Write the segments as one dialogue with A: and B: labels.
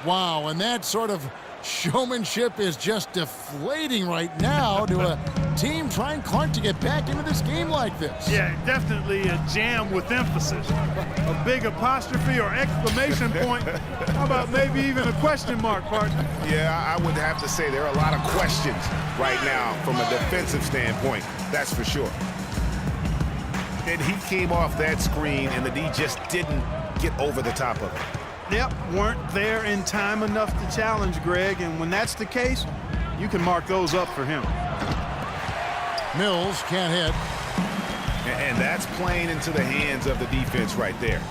A: Wow, and that sort of showmanship is just deflating right now to a team trying, Clark, to get back into this game like this.
B: Yeah, definitely a jam with emphasis. A big apostrophe or exclamation point. How about maybe even a question mark, partner?
C: Yeah, I would have to say there are a lot of questions right now from a defensive standpoint. That's for sure. And he came off that screen, and the D just didn't get over the top of it.
B: Yep, weren't there in time enough to challenge Greg, and when that's the case, you can mark those up for him.
A: Mills can't hit.
C: And that's playing into the hands of the defense right there.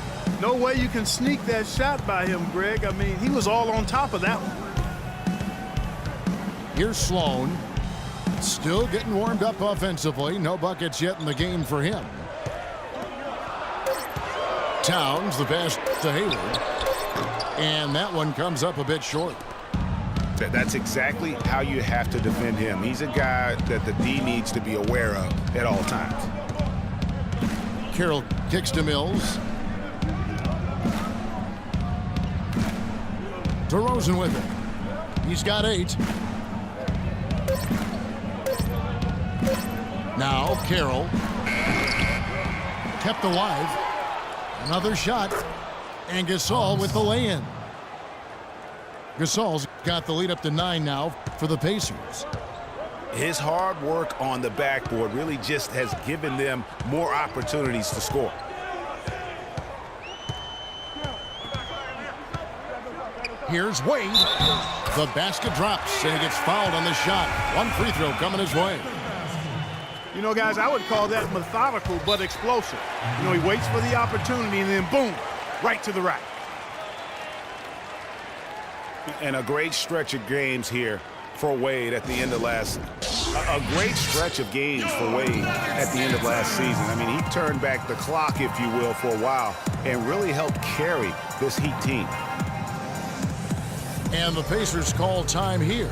B: No way you can sneak that shot by him, Greg. I mean, he was all on top of that one.
A: Here's Sloan. Still getting warmed up offensively. No buckets yet in the game for him. Towns, the pass to Hayward. And that one comes up a bit short.
C: That's exactly how you have to defend him. He's a guy that the D needs to be aware of at all times.
A: Carroll kicks to Mills. DeRozan with it. He's got 8. Now Carroll. Kept alive. Another shot. And Gasol with the lay-in. Gasol's got the lead up to 9 now for the Pacers.
C: His hard work on the backboard really just has given them more opportunities to score.
A: Here's Wade. The basket drops, and he gets fouled on the shot. One free throw coming his way.
B: You know, guys, I would call that methodical but explosive. You know, he waits for the opportunity, and then boom, right to the rack.
C: And a great stretch of games here for Wade at the end of a great stretch of games for Wade at the end of last season. I mean, he turned back the clock, if you will, for a while and really helped carry this Heat team.
A: And the Pacers call time here.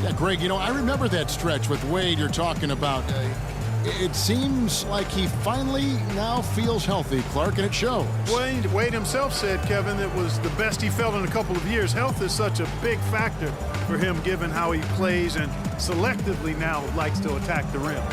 A: Yeah, Greg, you know, I remember that stretch with Wade you're talking about. It seems like he finally now feels healthy, Clark, and it shows.
B: Wade himself said, Kevin, it was the best he felt in a couple of years. Health is such a big factor for him, given how he plays and selectively now likes to attack the rim.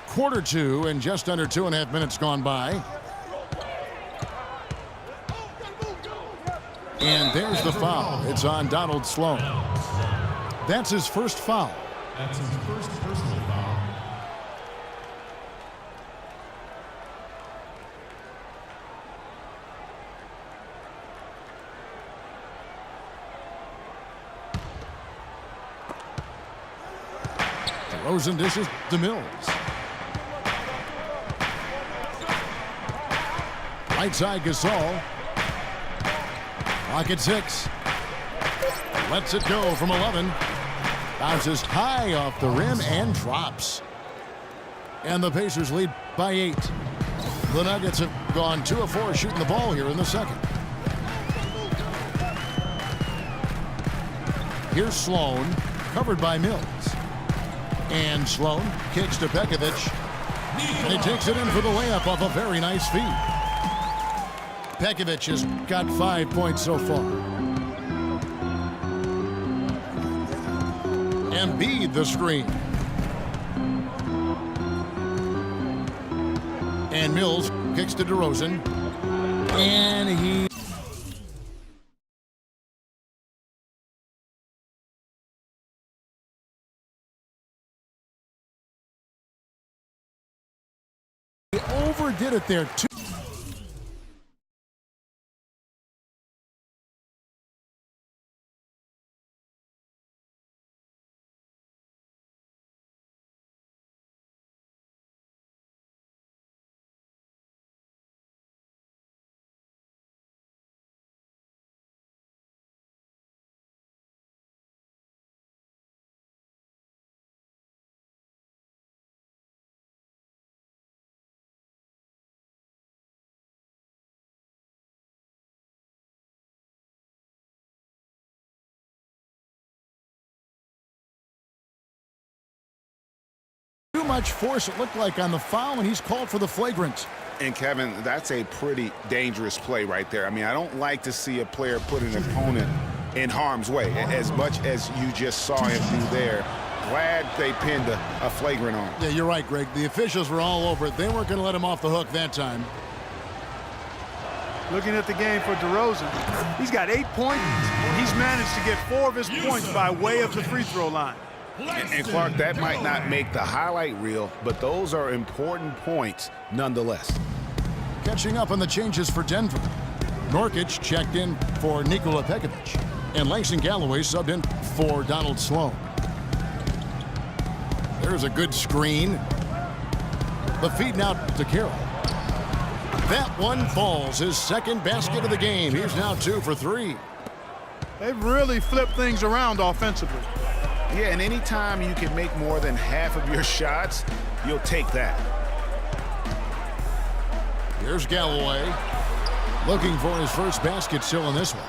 A: Quarter 2 and just under 2.5 minutes gone by. And there's the foul. It's on Donald Sloan. That's his first foul.
D: That's his first personal foul.
A: DeRozan dishes to Mills. Right side Gasol. Rocket 6. Lets it go from 11. Bounces high off the rim and drops. And the Pacers lead by 8. The Nuggets have gone 2 of 4 shooting the ball here in the second. Here's Sloan, covered by Mills. And Sloan kicks to Pekovic. And he takes it in for the layup off a very nice feed. Pekovic has got 5 points so far. Embiid the screen. And Mills kicks to DeRozan. And he overdid it there too. much force, it looked like, on the foul, and he's called for the flagrant.
C: And, Kevin, that's a pretty dangerous play right there. I mean, I don't like to see a player put an opponent in harm's way, as much as you just saw him do there. Glad they pinned a flagrant on him.
A: Yeah, you're right, Greg. The officials were all over it. They weren't going to let him off the hook that time.
B: Looking at the game for DeRozan, he's got 8 points, and he's managed to get 4 of his points by way of the free throw line.
C: And Clark, that might not make the highlight reel, but those are important points nonetheless.
A: Catching up on the changes for Denver. Nurkic checked in for Nikola Pekovic, and Langston Galloway subbed in for Donald Sloan. There's a good screen. The feed now to Carroll. That one falls, his second basket of the game. He's now 2 for 3.
B: They've really flipped things around offensively.
C: Yeah, and anytime you can make more than half of your shots, you'll take that.
A: Here's Galloway, looking for his first basket still in this one.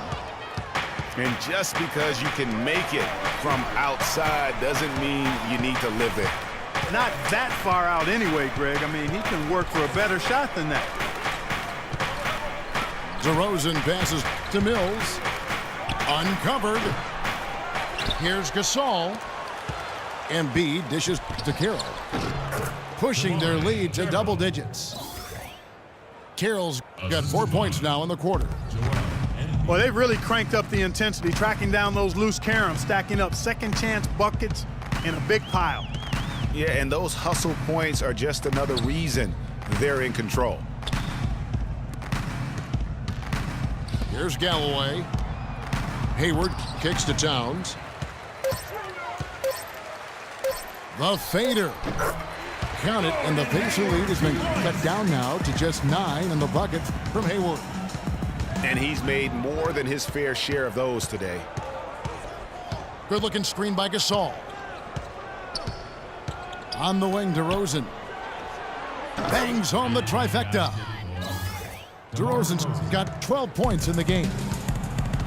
C: And just because you can make it from outside doesn't mean you need to live there.
B: Not that far out anyway, Greg. I mean, he can work for a better shot than that.
A: DeRozan passes to Mills. Uncovered. Here's Gasol. Embiid dishes to Carroll. Pushing their lead to double digits. Carroll's got 4 points now in the quarter.
B: Well, they've really cranked up the intensity, tracking down those loose caroms, stacking up second chance buckets in a big pile.
C: Yeah, and those hustle points are just another reason they're in control.
A: Here's Galloway. Hayward kicks to Towns. The fader. Count it, and the Pacer lead has been cut down now to just 9 in the bucket from Hayward.
C: And he's made more than his fair share of those today.
A: Good-looking screen by Gasol. On the wing, DeRozan. Bangs home the trifecta. DeRozan's got 12 points in the game.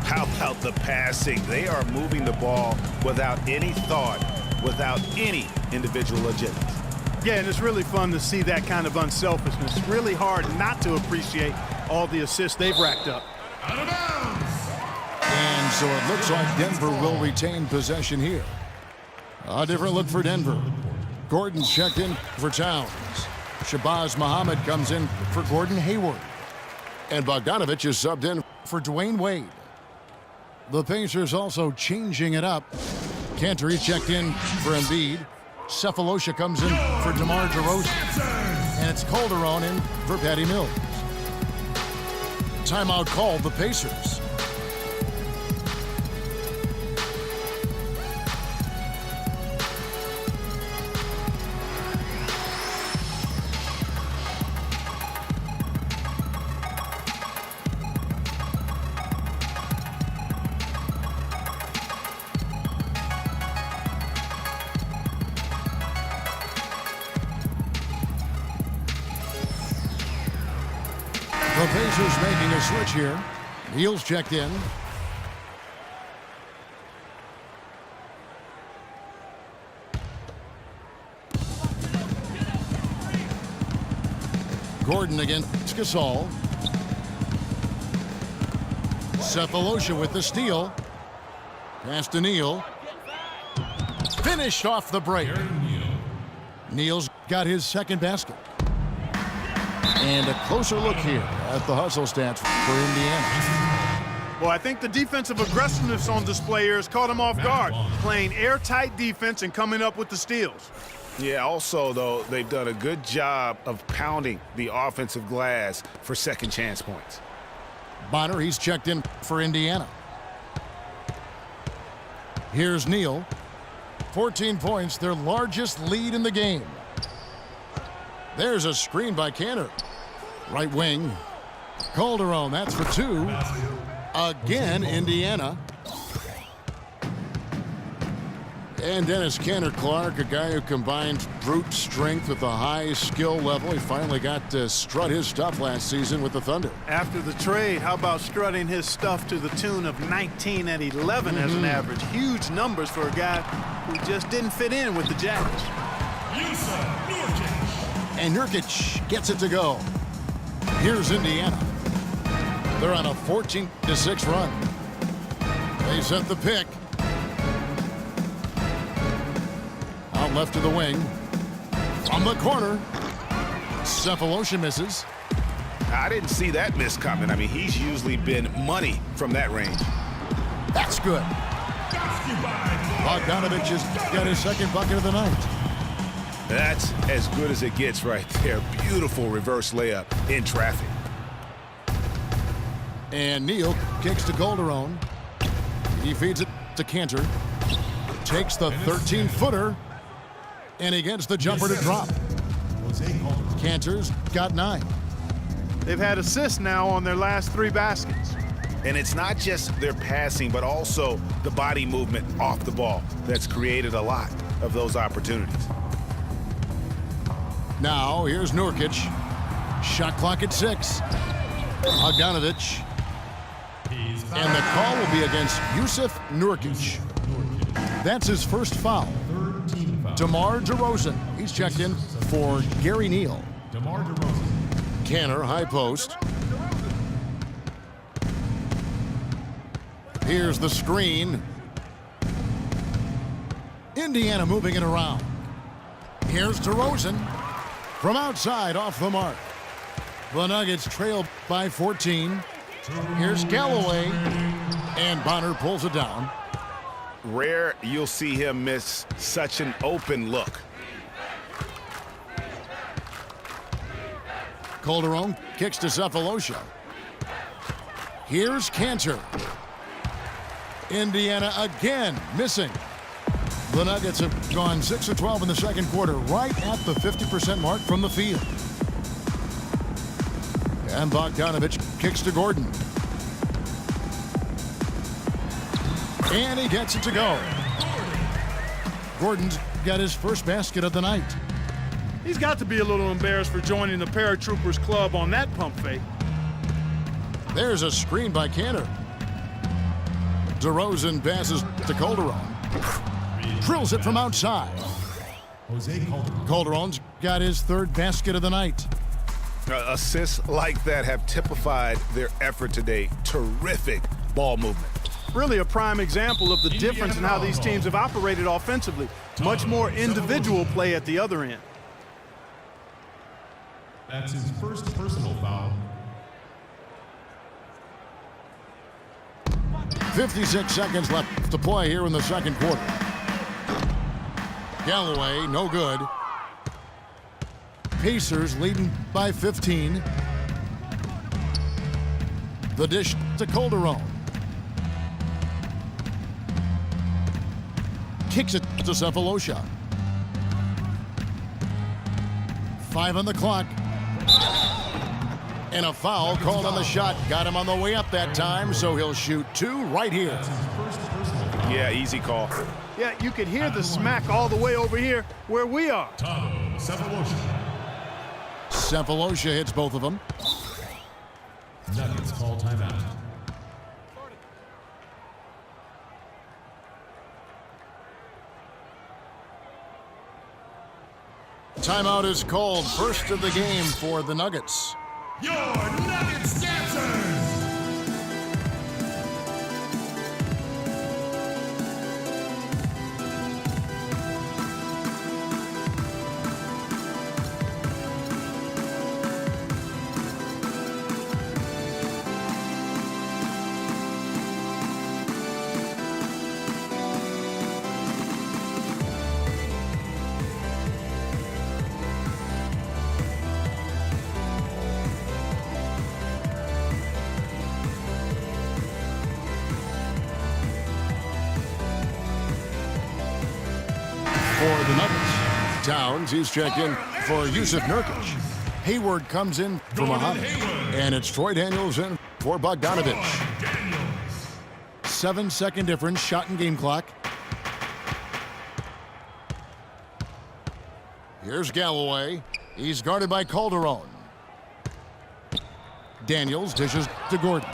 C: How about the passing? They are moving the ball without any thought, without any individual agenda.
B: Yeah, and it's really fun to see that kind of unselfishness. It's really hard not to appreciate all the assists they've racked up.
A: And so it looks like Denver will retain possession here. A different look for Denver. Gordon checked in for Towns. Shabazz Muhammad comes in for Gordon Hayward. And Bogdanovich is subbed in for Dwayne Wade. The Pacers also changing it up. Cantor checked in for Embiid. Cephalosha comes in for DeMar DeRozan. And it's Calderon in for Patty Mills. Timeout called the Pacers. The Pacers making a switch here. Neal's checked in. Gordon against Gasol. Cephalosha with the steal. Pass to Neal. Finished off the break. Neal's got his second basket. And a closer look here at the hustle stats for Indiana.
B: Well, I think the defensive aggressiveness on display here has caught him off guard, playing airtight defense and coming up with the steals.
C: Yeah, also, though, they've done a good job of pounding the offensive glass for second chance points.
A: Bonner, he's checked in for Indiana. Here's Neal. 14 points, their largest lead in the game. There's a screen by Cantor. Right wing. Calderon, that's for 2. Again, Indiana. And Dennis Cantor Clark, a guy who combined brute strength with a high skill level. He finally got to strut his stuff last season with the Thunder.
B: After the trade, how about strutting his stuff to the tune of 19 and 11 as an average? Huge numbers for a guy who just didn't fit in with the Jazz.
A: And Nurkic gets it to go. Here's Indiana. They're on a 14-6 run. They set the pick. Out left to the wing. From the corner. Sefolosha misses.
C: I didn't see that miss coming. I mean, he's usually been money from that range.
A: That's good. Bogdanovich has got his second bucket of the night.
C: That's as good as it gets right there. Beautiful reverse layup in traffic.
A: And Neal kicks to Calderon. He feeds it to Kanter. Takes the 13-footer. And he gets the jumper to drop. Kanter's got 9.
B: They've had assists now on their last 3 baskets.
C: And it's not just their passing, but also the body movement off the ball that's created a lot of those opportunities.
A: Now, here's Nurkic. Shot clock at 6. Bogdanovich. And the call will be against Jusuf Nurkic. That's his first foul. DeMar DeRozan. He's checked in for Gary Neal.
D: DeMar DeRozan.
A: Kanter, high post. Here's the screen. Indiana moving it around. Here's DeRozan. From outside, off the mark. The Nuggets trail by 14. Here's Galloway. And Bonner pulls it down.
C: Rare you'll see him miss such an open look.
A: Calderon kicks to Sefolosha. Here's Kanter. Indiana again missing. The Nuggets have gone 6 of 12 in the second quarter, right at the 50% mark from the field. And Bogdanovich kicks to Gordon. And he gets it to go. Gordon's got his first basket of the night.
B: He's got to be a little embarrassed for joining the Paratroopers Club on that pump fake.
A: There's a screen by Kanter. DeRozan passes to Calderon. Drills it from outside. Calderon's got his third basket of the night.
C: Assists like that have typified their effort today. Terrific ball movement.
B: Really a prime example of the difference in how these teams have operated offensively. Much more individual play at the other end.
D: That's his first personal foul.
A: 56 seconds left to play here in the second quarter. Galloway, no good. Pacers leading by 15. The dish to Calderon. Kicks it to Sefolosha. 5 on the clock. And a foul called on the shot. Got him on the way up that time, so he'll shoot 2 right here.
C: Yeah, easy call.
B: Yeah, you could hear the smack all the way over here where we are.
A: Sefolosha hits both of them.
D: Nuggets call timeout.
A: Timeout is called. First of the game for the Nuggets.
D: Your Nuggets dancers!
A: For the Nuggets, Towns, he's checked in for Jusuf Nurkic. Hayward comes in for Muhammad. And it's Troy Daniels in for Bogdanovich. 7-second difference, shot and game clock. Here's Galloway. He's guarded by Calderon. Daniels dishes to Gordon.